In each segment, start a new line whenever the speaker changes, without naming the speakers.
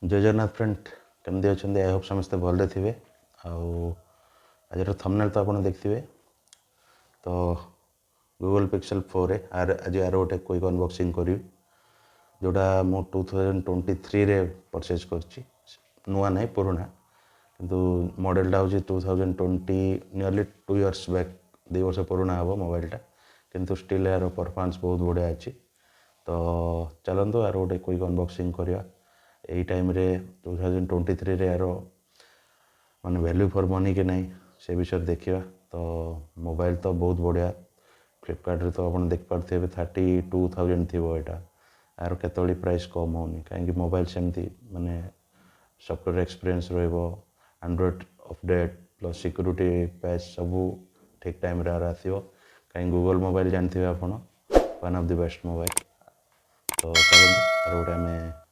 जय जगन्नाथ फ्रेंड केमती अच्छा आई होप समस्ते भले थे आज थंबनेल तो आपड़ देखिए तो गूगल पिक्सेल 4 आज यार गोटे क्विक अनबॉक्सिंग करी जोड़ा मु 2023 रे परचेज कर नुआ ना पुराना किंतु मॉडलटा हूँ 2020 नियरली 2 इयर्स बैक 2 वर्ष पुराना हम मोबाइलटा किंतु स्टिल यार परफॉर्मेंस बहुत बढ़िया अच्छी तो चलतु यार गोटे क्विक अनबॉक्सिंग करवा यही टाइम रे 2023 रे यार माने वैल्यू फॉर मनी के नहीं से विषय देखा तो मोबाइल तो बहुत बढ़िया फ्लिपकार्ट रे तो आप देख पारे 32,000 थी यहाँ यार केतली प्राइस कम होनी कहीं मोबाइल सेमती माने software experience Android update plus security patch सब ठीक टाइम रे आसो कहीं गूगल मोबाइल जानते आप one of the best mobile तो चलो गोटे आम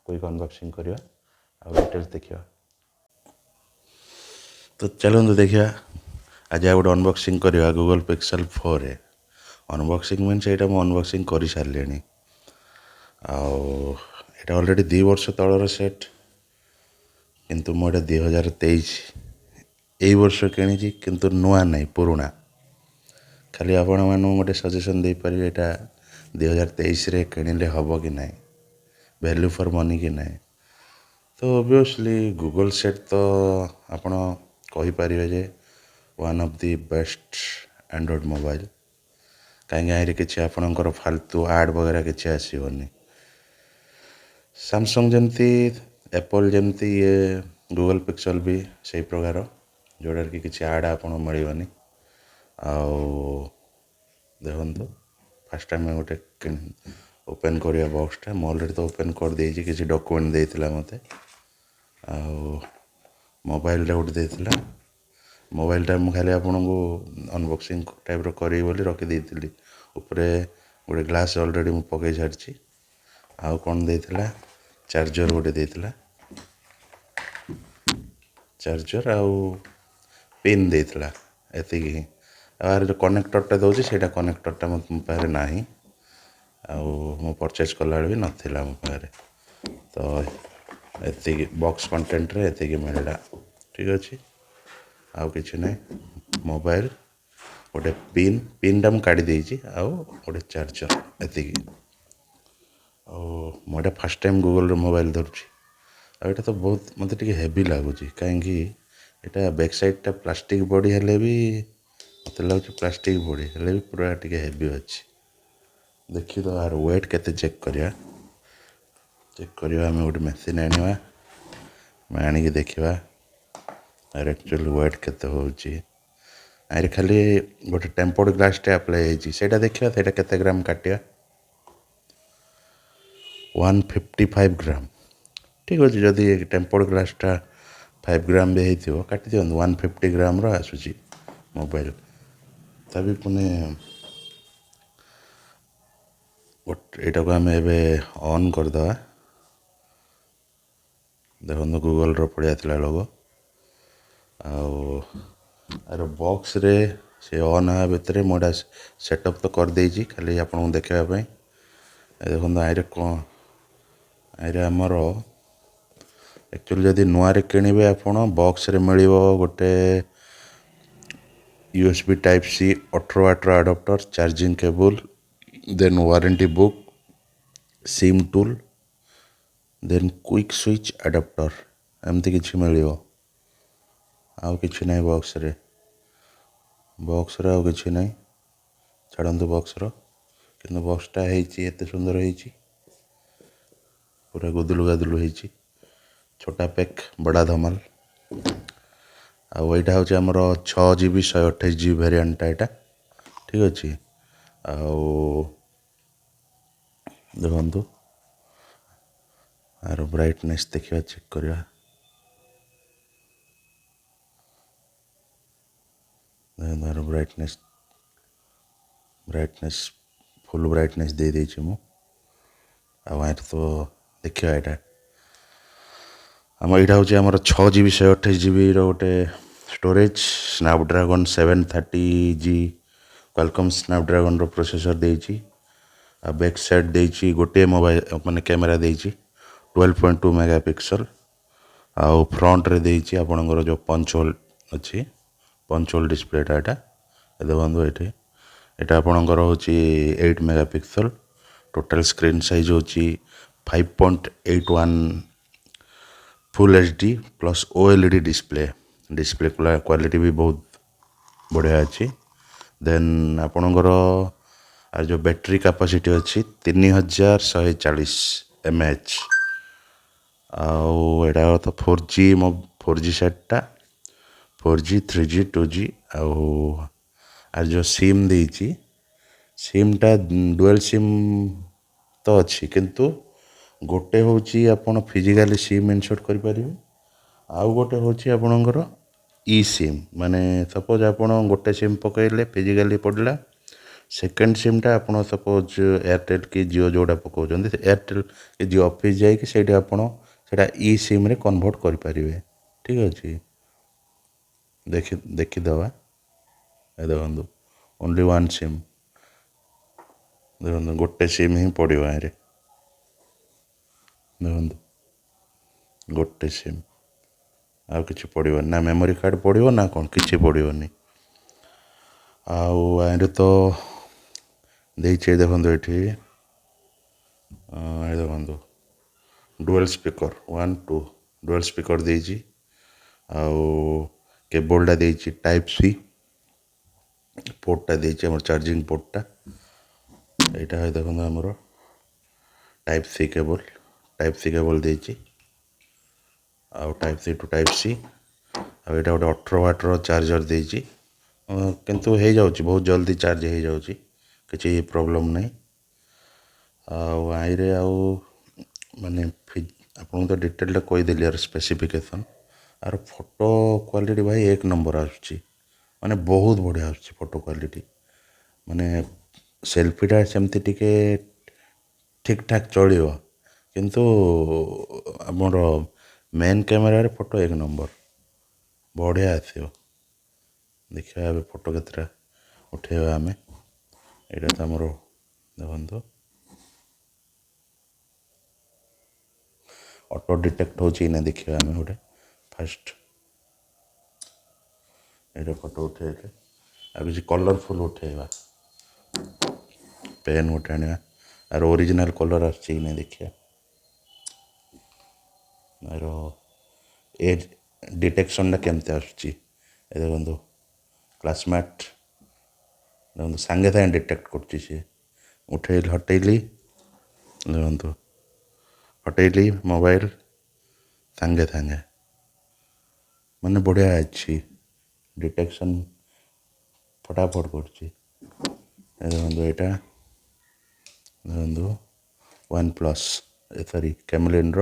क्विक अनबॉक्सिंग करवा आ डिटेल्स देखा तो चलते देखा आज गोटे अनबॉक्सिंग करवा गूगल पिक्सेल 4 अनबॉक्सिंग मीन्स यहाँ मुझे अनबॉक्सिंग कर सारे आटा ऑलरेडी 2 वर्ष तलर सेट किंतु मुझे 2023 यही वर्ष किणी किंतु नुआ नहीं पुराना खाली आपण मानू गोटे सजेसन दे पारे यहाँ 2023 रे किणिले हम कि नहीं वैल्यू फॉर मनी कि नहीं तो ऑब्वियसली गूगल सेट तो आपण कहींपारे जे one of the best android mobile कहीं किसी आपणकर फालतू आड वगैरह किसी आसबनी सैमसंग जमती एप्पल जमती ये गूगल पिक्सेल भी सही प्रकार जोड़ा कि किसी आड आप मिलनी देखो फास्ट टाइम गोटे ओपन करवा बॉक्सटा मैं ऑलरेडी तो ओपन कर दे किसी डॉक्यूमेंट देता मत मोबाइल गोटे देता मोबाइलटा मुझे खाली आपन को अनबॉक्सिंग टाइप करी बोली रखी उपरे गोटे ग्लास ऑलरेडी मुझे पकई सारी आउ कौन देता चार्जर गोटे देता चार्जर आउ पिन देता एति ही आर जो कनेक्टरटा दूसरी से कनेक्टरटा मो पाखे ना मु परचेज कला भी नाला मो पाखे तो एति बॉक्स कंटेंट रे एति मिलला ठीक अच्छे आउ कि ना मोबाइल गोटे पिन पिनटा मुझे काढ़ी आउ गोटे चार्जर एति मुझे फास्ट टाइम गूगल मोबाइल धरुची आटा तो बहुत मत हेवी लगुच कहीं यहाँ बैक साइडटा प्लास्टिक बॉडी हेले भी मत लगे प्लास्टिक बॉडी हेले भी पूरा टी हेवी अच्छी देखिए तो यार वेट केते चेक करवा आम गोटे मेसीन आने आनिक देखा यार एक्चुअली वेट केते होची आरे खाली गोटे टेम्पर्ड ग्लासटे अप्लाई होता देखा केते ग्राम काटिया 155 ग्राम ठीक अच्छे जदि टेम्पर्ड ग्लासटा 5 ग्राम भी हो काटी दिखाँ 150 ग्राम आसूसी मोबाइल तभी पुणे यहाँ को आम एवं ऑन करदे देखो गूगल पड़िया थी लोगो आर बॉक्स रे से ऑन हाँ भितर मुझे सेटअप तो कर देजी खाली आपको देखापी देखो आईरे कौन आईरे आमर एक्चुअली जदि नुआ किणवे आप बॉक्स रे मिल गोटे USB type C 18 watt adapter charging cable then warranty book SIM tool then quick switch adapter एमती किसी मिल आउ कि ना बॉक्स रे आउ कि ना छाड़ू बॉक्स कि बॉक्सटा होते सुंदर हो पूरा गुदुलु गादुलु हो छोटा पैक बड़ा धमाल आईटा हूँ आमर 6GB 128GB वेरिएंटटा यहाँ ठीक अच्छे देखु आर ब्राइटनेस देखा चेक करवा आर ब्राइटनेस ब्राइटनेस फुल ब्राइटनेस दे देछि मु आ तो देखा यहाँ आम यहाँ हूँ आम 6GB 128GB रोटे storage Snapdragon 730G Qualcomm Snapdragon रो प्रोसेसर देछि बैक साइड देछि गोटे मोबाइल माने कैमेरा देछि 12.2 मेगापिक्सल ଆଉ ଫ୍ରଣ୍ଟରେ ଦେଇଛି ଆପଣଙ୍କର ଯେଉଁ ପଞ୍ଚ ହୋଲ୍ ଅଛି, ପଞ୍ଚ ହୋଲ୍ ଡିସପ୍ଲେଟା ଏଇଟା ଦେଖନ୍ତୁ ଏଇଠି। ଏଇଟା ଆପଣଙ୍କର ହେଉଛି 8 ମେଗାପିକ୍ସେଲ୍। ଟୋଟାଲ୍ ସ୍କ୍ରିନ୍ ସାଇଜ୍ ହେଉଛି 5.81 full HD plus OLED display. Display quality ବି ବହୁତ ବଢ଼ିଆ ଅଛି। ଦେନ୍ ଆପଣଙ୍କର ଆଉ ଯେଉଁ ବ୍ୟାଟେରୀ କାପାସିଟି ଅଛି 3140 mAh। ଆଉ ଏଇଟା ତ 4G ସେଟ୍ଟା, 4G 3G 2G। ଆଉ ଯେଉଁ ସିମ୍ ଦେଇଛି, ସିମ୍ଟା ଡୁଏଲ୍ ସିମ୍ ତ ଅଛି, କିନ୍ତୁ ଗୋଟେ ହେଉଛି ଆପଣ ଫିଜିକାଲି ସିମ୍ ଇନସର୍ଟ କରିପାରିବେ, ଆଉ ଗୋଟେ ହେଉଛି ଆପଣଙ୍କର ଇ ସିମ୍। ମାନେ ସପୋଜ୍ ଆପଣ ଗୋଟେ ସିମ୍ ପକାଇଲେ ଫିଜିକାଲି ପଡ଼ିଲା, ସେକେଣ୍ଡ ସିମ୍ଟା ଆପଣ ସପୋଜ୍ ଏୟାରଟେଲ୍ କି ଜିଓ ଯେଉଁଟା ପକାଉଛନ୍ତି, ସେ ଏୟାରଟେଲ୍ କି ଜିଓ ଅଫିସ୍ ଯାଇକି ସେଇଠି ଆପଣ ସେଇଟା ଇ ସିମ୍ରେ କନଭର୍ଟ କରିପାରିବେ। ଠିକ୍ ଅଛି, ଦେଖିଦେବା। ଦେଖନ୍ତୁ ଓନ୍ଲି ୱାନ୍ ସିମ୍, ଦେଖନ୍ତୁ ଗୋଟେ ସିମ୍ ହିଁ ପଡ଼ିବ ଏରେ। ଦେଖନ୍ତୁ ଗୋଟେ ସିମ୍, ଆଉ କିଛି ପଡ଼ିବନି, ନା ମେମୋରି କାର୍ଡ଼ ପଡ଼ିବ ନା କ'ଣ, କିଛି ପଡ଼ିବନି। ଆଉ ଏରେ ତ ଦେଇଛି ଦେଖନ୍ତୁ ଏଠି, ଦେଖନ୍ତୁ ଡୁଏଲ୍ ସ୍ପିକର୍ 1 2 ଡୁଏଲ୍ ସ୍ପିକର୍ ଦେଇଛି। ଆଉ କେବଲ୍ଟା ଦେଇଛି ଟାଇପ୍ ସି, ପୋର୍ଟଟା ଦେଇଛି ଆମର ଚାର୍ଜିଂ ପୋର୍ଟଟା। ଏଇଟା ଦେଖନ୍ତୁ ଆମର ଟାଇପ୍ ସି କେବଲ୍ ଦେଇଛି, ଆଉ type C to type C. ଆଉ ଏଇଟା ଗୋଟେ 18 ୱାଟ୍ର ଚାର୍ଜର ଦେଇଛି, କିନ୍ତୁ ହେଇଯାଉଛି, ବହୁତ ଜଲ୍ଦି ଚାର୍ଜ ହେଇଯାଉଛି, କିଛି ପ୍ରୋବ୍ଲେମ୍ ନାହିଁ। ଆଉ ଆଇରେ ଆଉ ମାନେ ଆପଣଙ୍କୁ ତ ଡିଟେଲ୍ଟା କହିଦେଲି ଆର ସ୍ପେସିଫିକେସନ୍। ଆର ଫଟୋ କ୍ୱାଲିଟି ଭାଇ 1 ନମ୍ବର ଆସୁଛି, ମାନେ ବହୁତ ବଢ଼ିଆ ଆସୁଛି ଫଟୋ କ୍ୱାଲିଟି। ମାନେ ସେଲ୍ଫିଟା ସେମିତି ଟିକେ ଠିକ୍ ଠାକ୍ ଚଳିବ, କିନ୍ତୁ ଆମର ମେନ୍ କ୍ୟାମେରାରେ ଫଟୋ 1 ନମ୍ବର ବଢ଼ିଆ ଆସିବ। ଦେଖିବା ଏବେ ଫଟୋ କେତେଟା ଉଠେଇବା ଆମେ। ଏଇଟା ତ ଆମର ଦେଖନ୍ତୁ ଅଟୋ ଡିଟେକ୍ଟ ହେଉଛି ନା, ଦେଖିବା ଆମେ ଗୋଟେ ଫାଷ୍ଟ ଏଇଟା ଫଟୋ ଉଠେଇଲେ, ଆଉ କିଛି କଲର୍ଫୁଲ୍ ଉଠେଇବା। ପେନ୍ ଗୋଟେ ଆଣିବା, ଆର ଓରିଜିନାଲ୍ କଲର୍ ଆସୁଛି କି ନାହିଁ ଦେଖିବା। ଆର ଏଜ୍ ଡିଟେକ୍ସନ୍ଟା କେମିତି ଆସୁଛି, ଏ ଦେଖନ୍ତୁ କ୍ଲାସମେଟ୍, ଦେଖନ୍ତୁ ସାଙ୍ଗେ ସାଙ୍ଗେ ଡିଟେକ୍ଟ କରୁଛି ସିଏ। ହଟେଇଲି, ଦେଖନ୍ତୁ ହଟେଇଲି ମୋବାଇଲ, ସାଙ୍ଗେ ସାଙ୍ଗେ ମାନେ ବଢ଼ିଆ ଅଛି, ଡିଟେକ୍ସନ୍ ଫଟାଫଟ କରୁଛି। ଦେଖନ୍ତୁ ଏଇଟା ଦେଖନ୍ତୁ OnePlus, ସରି କ୍ୟାମଲିନ୍ର।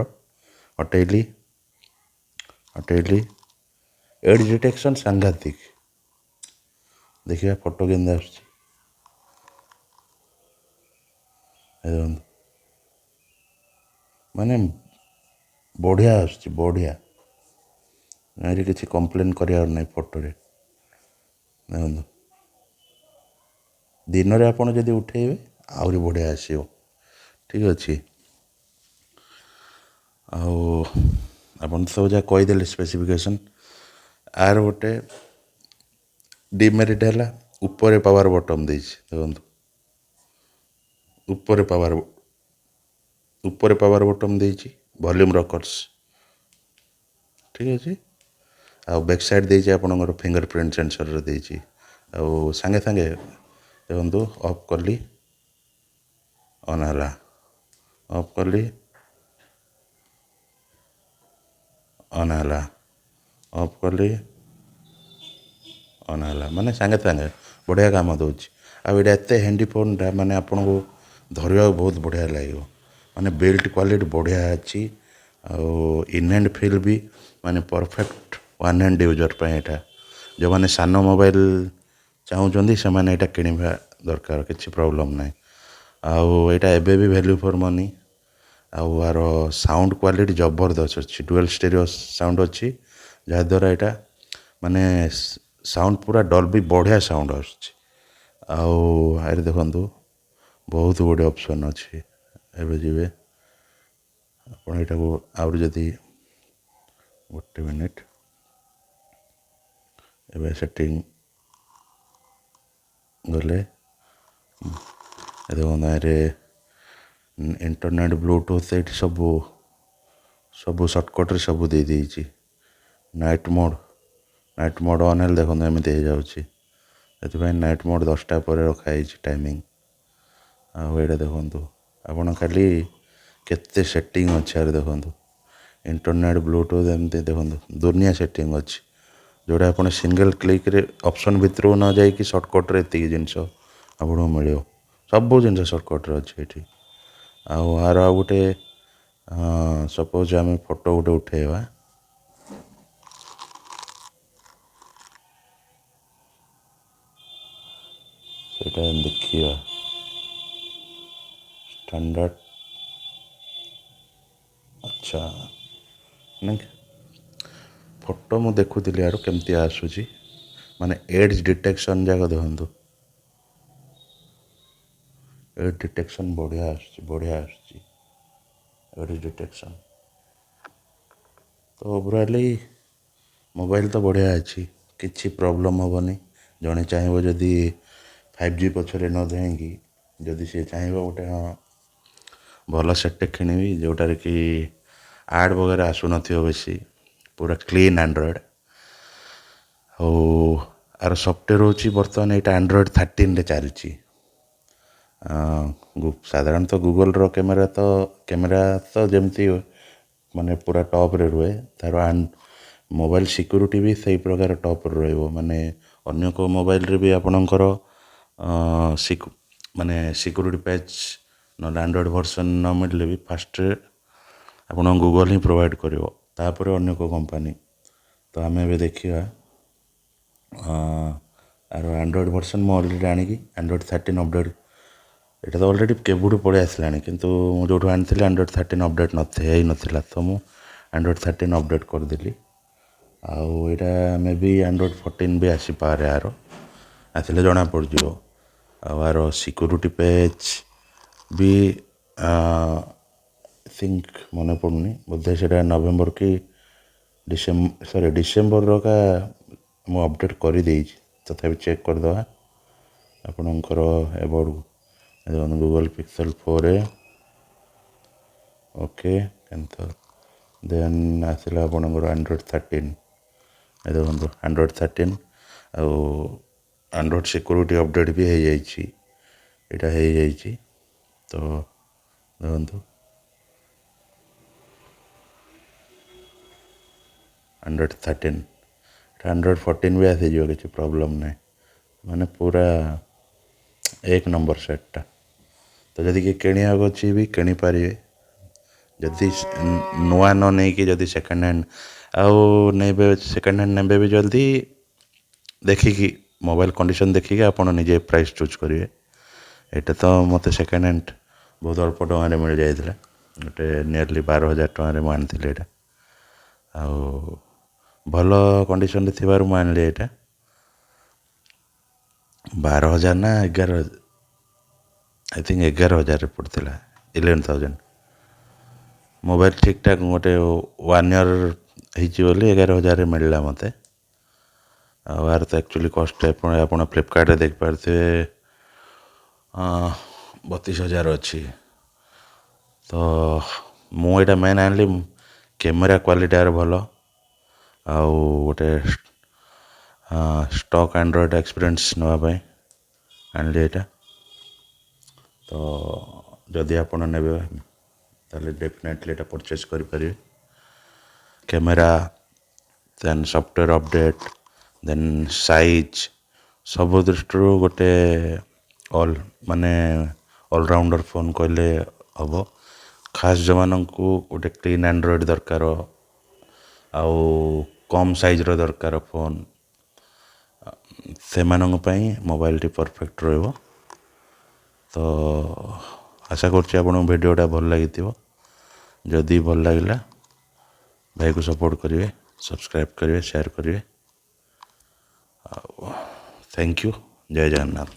ହଟେଇଲି, ଏଡ୍ ଡିଟେକ୍ସନ୍ ସାଂଘାତିକ। ଦେଖିବା ଫଟୋ କେମିତି ଆସୁଛି, ଦେଖନ୍ତୁ ମାନେ ବଢ଼ିଆ ଆସୁଛି, ବଢ଼ିଆ। ଏଠି କିଛି କମ୍ପ୍ଲେନ୍ କରିବାର ନାହିଁ ଫଟୋରେ। ଦେଖନ୍ତୁ ଦିନରେ ଆପଣ ଯଦି ଉଠେଇବେ ଆହୁରି ବଢ଼ିଆ ଆସିବ। ଠିକ୍ ଅଛି, ଆଉ ଆପଣ ସବୁ ଯାହା କହିଦେଲେ ସ୍ପେସିଫିକେସନ୍। ଆର ଗୋଟେ ଡିମେରିଟ୍ ହେଲା, ଉପରେ ପାୱାର ବଟନ୍ ଦେଇଛି, ଦେଖନ୍ତୁ ଉପରେ ପାୱାର ବଟନ୍ ଦେଇଛି, ଭଲ୍ୟୁମ୍ ରକର୍ସ। ଠିକ୍ ଅଛି, ଆଉ ବ୍ୟାକ୍ ସାଇଡ଼୍ ଦେଇଛି ଆପଣଙ୍କର ଫିଙ୍ଗର ପ୍ରିଣ୍ଟ ସେନ୍ସର୍ର ଦେଇଛି। ଆଉ ସାଙ୍ଗେ ସାଙ୍ଗେ ଦେଖନ୍ତୁ ଅଫ୍ କଲି ଅନ୍ ହେଲା, ଅଫ୍ କଲି ଅନ୍ ହେଲା, ଅଫ୍ କଲି ଅନ୍ ହେଲା, ମାନେ ସାଙ୍ଗେ ସାଙ୍ଗେ ବଢ଼ିଆ କାମ ଦେଉଛି। ଆଉ ଏଇଟା ଏତେ ହ୍ୟାଣ୍ଡି ଫୋନ୍ଟା, ମାନେ ଆପଣଙ୍କୁ ଧରିବାକୁ ବହୁତ ବଢ଼ିଆ ଲାଗିବ। ମାନେ ବିଲ୍ଟ କ୍ୱାଲିଟି ବଢ଼ିଆ ଅଛି, ଆଉ ଇନ୍ ହ୍ୟାଣ୍ଡ ଫିଲ୍ ବି ମାନେ ପରଫେକ୍ଟ ୱାନ୍ ହ୍ୟାଣ୍ଡ ୟୁଜର୍ ପାଇଁ। ଏଇଟା ଯେଉଁମାନେ ସାନ ମୋବାଇଲ ଚାହୁଁଛନ୍ତି ସେମାନେ ଏଇଟା କିଣିବା ଦରକାର, କିଛି ପ୍ରୋବ୍ଲେମ୍ ନାହିଁ। ଆଉ ଏଇଟା ଏବେ ବି ଭ୍ୟାଲ୍ୟୁ ଫର୍ ମନି। ଆଉ ଆର ସାଉଣ୍ଡ କ୍ୱାଲିଟି ଜବରଦସ୍ତ ଅଛି, ଡୁଏଲ୍ ଷ୍ଟେରିଓ ସାଉଣ୍ଡ ଅଛି, ଯାହାଦ୍ୱାରା ଏଇଟା ମାନେ ସାଉଣ୍ଡ ପୁରା ଡଲ୍ବି ବଢ଼ିଆ ସାଉଣ୍ଡ ଆସୁଛି। ଆଉ ଆରେ ଦେଖନ୍ତୁ ବହୁତ ଗୁଡ଼ିଏ ଅପସନ୍ ଅଛି। ଏବେ ଯିବେ ଆପଣ ଏଇଟାକୁ ଆହୁରି ଯଦି ଗୋଟେ ମିନିଟ୍ ଏବେ ସେଟିଂ ଗଲେ ଦେଖନ୍ତୁ ଏରେ ଇଣ୍ଟରନେଟ୍ ବ୍ଲୁଟୁଥ୍ ଏଇଠି ସବୁ ସର୍ଟକଟ୍ରେ ସବୁ ଦେଇଦେଇଛି। ନାଇଟ୍ ମୋଡ଼୍ ଅନ୍ ହେଲେ ଦେଖନ୍ତୁ ଏମିତି ହେଇଯାଉଛି। ସେଥିପାଇଁ ନାଇଟ୍ ମୋଡ଼୍ 10ଟା ପରେ ରଖାହେଇଛି ଟାଇମିଂ। ଆଉ ଏଇଟା ଦେଖନ୍ତୁ ଆପଣ ଖାଲି କେତେ ସେଟିଂ ଅଛି ଆରେ ଦେଖନ୍ତୁ ଇଣ୍ଟରନେଟ୍ ବ୍ଲୁଟୁଥ୍ ଏମିତି ଦେଖନ୍ତୁ ଦୁନିଆ ସେଟିଂ ଅଛି, ଯେଉଁଟା ଆପଣ ସିଙ୍ଗଲ୍ କ୍ଲିକ୍ରେ ଅପସନ୍ ଭିତରକୁ ନ ଯାଇକି ସର୍ଟକଟ୍ରେ ଏତିକି ଜିନିଷ ଆପଣଙ୍କୁ ମିଳିବ। ସବୁ ଜିନିଷ ସର୍ଟକଟ୍ରେ ଅଛି ଏଠି। ଆଉ ଆଉ ଗୋଟେ ସପୋଜ୍ ଆମେ ଫଟୋ ଗୋଟେ ଉଠେଇବା, ସେଇଟା ଦେଖିବା ଷ୍ଟାଣ୍ଡାର୍ଡ଼। ଆଚ୍ଛା ନାଇଁ ଫଟୋ ମୁଁ ଦେଖୁଥିଲି ଆରୁ କେମିତି ଆସୁଛି, ମାନେ ଏଡ୍ଜ ଡିଟେକ୍ସନ୍ ଯାକ ଦେଖନ୍ତୁ, ଏଡ୍ ଡିଟେକ୍ସନ୍ ବଢ଼ିଆ ଆସୁଛି ଏଡ୍ ଡିଟେକ୍ସନ୍। ତ ଓଭରାଲି ମୋବାଇଲ୍ ତ ବଢ଼ିଆ ଅଛି, କିଛି ପ୍ରୋବ୍ଲେମ୍ ହେବନି। ଜଣେ ଚାହିଁବ ଯଦି 5G ପଛରେ ନ ଯାଇକି ଯଦି ସିଏ ଚାହିଁବ ଗୋଟେ ଭଲ ସେଟ୍ଟେ କିଣିବି ଯେଉଁଟାରେ କି ଆଡ଼୍ ବଗେରା ଆସୁନଥିବ ବେଶୀ, ପୁରା କ୍ଲିନ୍ ଆଣ୍ଡ୍ରଏଡ଼୍। ଆଉ ଆର ସଫ୍ଟୱେର୍ ହେଉଛି ବର୍ତ୍ତମାନ ଏଇଟା ଆଣ୍ଡ୍ରଏଡ଼୍ 13ରେ ଚାଲିଛି। ସାଧାରଣତଃ ଗୁଗଲ୍ର କ୍ୟାମେରା ତ ଯେମିତି ମାନେ ପୁରା ଟପ୍ରେ ରୁହେ, ତାର ମୋବାଇଲ୍ ସିକ୍ୟୁରିଟି ବି ସେଇ ପ୍ରକାର ଟପ୍ରେ ରହିବ। ମାନେ ଅନ୍ୟ କେଉଁ ମୋବାଇଲ୍ରେ ବି ଆପଣଙ୍କର ମାନେ ସିକ୍ୟୁରିଟି ପ୍ୟାଚ୍ ନହେଲେ ଆଣ୍ଡ୍ରଏଡ଼୍ ଭର୍ସନ୍ ନ ମିଳିଲେ ବି ଫାର୍ଷ୍ଟରେ ଆପଣଙ୍କୁ ଗୁଗଲ୍ ହିଁ ପ୍ରୋଭାଇଡ଼ କରିବ, ତାପରେ ଅନ୍ୟ କେଉଁ କମ୍ପାନୀ। ତ ଆମେ ଏବେ ଦେଖିବା ଆର ଆଣ୍ଡ୍ରଏଡ଼୍ ଭର୍ସନ୍ ମୁଁ ଅଲରେଡ଼ି ଆଣିକି ଆଣ୍ଡ୍ରଏଡ଼୍ 13 ଅପଡ଼େଟ୍, ଏଇଟା ତ ଅଲରେଡ଼ି କେବେଠୁ ପଳେଇ ଆସିଲାଣି, କିନ୍ତୁ ମୁଁ ଯେଉଁଠୁ ଆଣିଥିଲି ଆଣ୍ଡ୍ରଏଡ଼୍ 13 ଅପଡ଼େଟ୍ ହେଇନଥିଲା, ତ ମୁଁ ଆଣ୍ଡ୍ରଏଡ଼୍ 13 ଅପଡ଼େଟ୍ କରିଦେଲି। ଆଉ ଏଇଟା ମେ ବି ଆଣ୍ଡ୍ରଏଡ଼୍ 14 ବି ଆସିପାରେ, ଆସିଲେ ଜଣାପଡ଼ିଯିବ। ଆଉ ଆର ସିକ୍ୟୁରିଟି ପ୍ୟାଚ୍ ବି ଥିଙ୍କ ମନେ ପଡ଼ୁନି, ବୋଧେ ସେଇଟା ନଭେମ୍ବର କି ଡିସେମ୍ବରର ମୁଁ ଅପଡ଼େଟ୍ କରିଦେଇଛି, ତଥାପି ଚେକ୍ କରିଦେବା ଆପଣଙ୍କର about Google Pixel 4a। Okay କିନ୍ତୁ ଦେନ୍ ଆସିଲା ଆପଣଙ୍କର ଆଣ୍ଡ୍ରଏଡ଼୍ 13। ଏ ଦେଖନ୍ତୁ ଆଣ୍ଡ୍ରଏଡ଼୍ 13 ଆଉ ଆଣ୍ଡ୍ରଏଡ଼୍ ସିକ୍ୟୁରିଟି ଅପଡ଼େଟ୍ ବି ହେଇଯାଇଛି, ଏଇଟା ହେଇଯାଇଛି। ତ ଦେଖନ୍ତୁ ଆଣ୍ଡ୍ରଏଡ଼୍ 13, ଆଣ୍ଡ୍ରଏଡ଼୍ 14 ବି ଆସିଯିବ, କିଛି ପ୍ରୋବ୍ଲେମ୍ ନାହିଁ। ମାନେ ପୁରା 1 ନମ୍ବର ସେଟ୍ଟା। ତ ଯଦି କିଏ କିଣିବାକୁ ଅଛି ବି କିଣିପାରିବେ, ଯଦି ନୂଆ ନ ନେଇକି ଯଦି ସେକେଣ୍ଡ ହ୍ୟାଣ୍ଡ ଆଉ ନେବେ, ସେକେଣ୍ଡ ହ୍ୟାଣ୍ଡ ନେବେ ବି ଜଲ୍ଦି ଦେଖିକି ମୋବାଇଲ୍ କଣ୍ଡିସନ୍ ଦେଖିକି ଆପଣ ନିଜେ ପ୍ରାଇସ୍ ଚୁଜ୍ କରିବେ। ଏଇଟା ତ ମୋତେ ସେକେଣ୍ଡ ହ୍ୟାଣ୍ଡ ବହୁତ ଅଳ୍ପ ଟଙ୍କାରେ ମିଳିଯାଇଥିଲା, ଗୋଟେ ନିୟରଲି 12,000 ଟଙ୍କାରେ ମୁଁ ଆଣିଥିଲି ଏଇଟା। ଆଉ ଭଲ କଣ୍ଡିସନ୍ରେ ଥିବାରୁ ମୁଁ ଆଣିଲି ଏଇଟା। 12,000 ନା 11,000, ଆଇ ଥିଙ୍କ 11,000ରେ ପଡ଼ିଥିଲା, 11,000। ମୋବାଇଲ୍ ଠିକ୍ଠାକ୍ ଗୋଟେ 1 ଇୟର୍ ହେଇଛି ବୋଲି 11,000ରେ ମିଳିଲା ମୋତେ। ଆଉ ଆର ତ ଆକ୍ଚୁଆଲି କଷ୍ଟ ଆପଣ ଫ୍ଲିପକାର୍ଟରେ ଦେଖିପାରୁଥିବେ 32,000 ଅଛି। ତ ମୁଁ ଏଇଟା ମେନ୍ ଆଣିଲି କ୍ୟାମେରା କ୍ୱାଲିଟି ଆର ଭଲ, ଆଉ ଗୋଟେ ଷ୍ଟକ୍ ଆଣ୍ଡ୍ରଏଡ଼୍ ଏକ୍ସପିରିଏନ୍ସ ନେବା ପାଇଁ ଆଣିଲି ଏଇଟା। ତ ଯଦି ଆପଣ ନେବେ ତାହେଲେ ଡେଫିନେଟଲି ଏଇଟା ପରଚେଜ୍ କରିପାରିବେ। କ୍ୟାମେରା, ଦେନ୍ ସଫ୍ଟୱେର୍ ଅପଡ଼େଟ୍, ଦେନ୍ ସାଇଜ୍, ସବୁ ଦୃଷ୍ଟିରୁ ଗୋଟେ ମାନେ ଅଲରାଉଣ୍ଡର ଫୋନ୍ କହିଲେ ହେବ। ଖାସ୍ ଯେଉଁମାନଙ୍କୁ ଗୋଟେ କ୍ଲିନ୍ ଆଣ୍ଡ୍ରଏଡ଼୍ ଦରକାର ଆଉ କମ୍ ସାଇଜ୍ର ଦରକାର ଫୋନ୍, ସେମାନଙ୍କ ପାଇଁ ମୋବାଇଲଟି ପରଫେକ୍ଟ ରହିବ। ତ ଆଶା କରୁଛି ଆପଣଙ୍କୁ ଭିଡ଼ିଓଟା ଭଲ ଲାଗିଥିବ। ଯଦି ଭଲ ଲାଗିଲା ଭାଇକୁ ସପୋର୍ଟ କରିବେ, ସବସ୍କ୍ରାଇବ୍ କରିବେ, ସେୟାର କରିବେ। ଆଉ ଥ୍ୟାଙ୍କ ୟୁ, ଜୟ ଜଗନ୍ନାଥ।